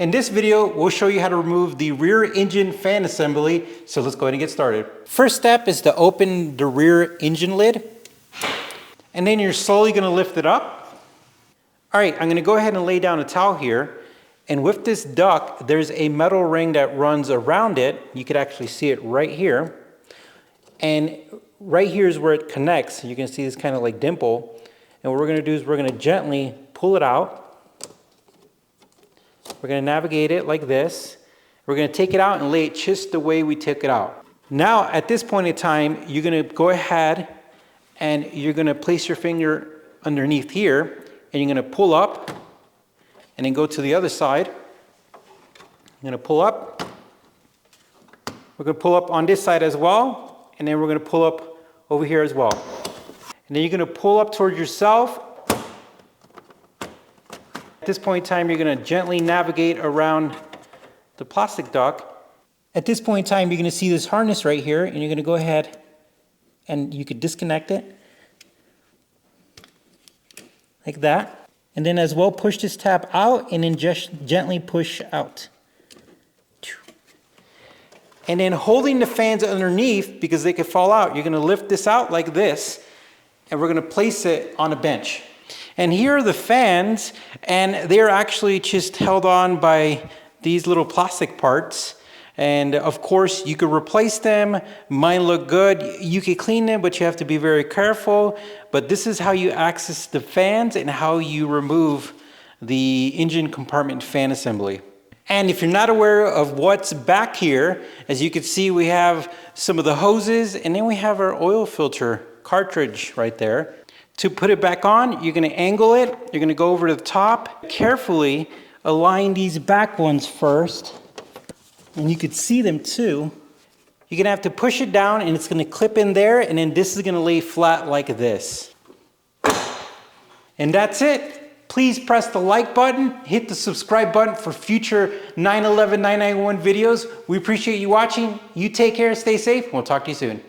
In this video, we'll show you how to remove the rear engine fan assembly. So let's go ahead and get started. First step is to open the rear engine lid. And then you're slowly gonna lift it up. All right, I'm gonna go ahead and lay down a towel here. And with this duct, there's a metal ring that runs around it. You could actually see it right here. And right here is where it connects. You can see this kind of like dimple. And what we're gonna do is we're gonna gently pull it out. We're gonna navigate it like this. We're gonna take it out and lay it just the way we took it out. Now, at this point in time, you're gonna go ahead and you're gonna place your finger underneath here and you're gonna pull up and then go to the other side. You're gonna pull up. We're gonna pull up on this side as well. And then we're gonna pull up over here as well. And then you're gonna pull up towards yourself. At this point in time, you're gonna gently navigate around the plastic duct. At this point in time, you're gonna see this harness right here, and you're gonna go ahead and you could disconnect it like that. And then as well, push this tab out and then just gently push out. And then holding the fans underneath, because they could fall out, you're gonna lift this out like this, and we're gonna place it on a bench. And here are the fans, and they're actually just held on by these little plastic parts. And of course, you could replace them. Mine look good. You could clean them, but you have to be very careful. But this is how you access the fans and how you remove the engine compartment fan assembly. And if you're not aware of what's back here, as you can see, we have some of the hoses, and then we have our oil filter cartridge right there. To put it back on, you're gonna angle it, you're gonna go over to the top, carefully align these back ones first, and you could see them too. You're gonna have to push it down and it's gonna clip in there, and then this is gonna lay flat like this. And that's it. Please press the like button, hit the subscribe button for future 911 991 videos. We appreciate you watching. You take care, stay safe, and we'll talk to you soon.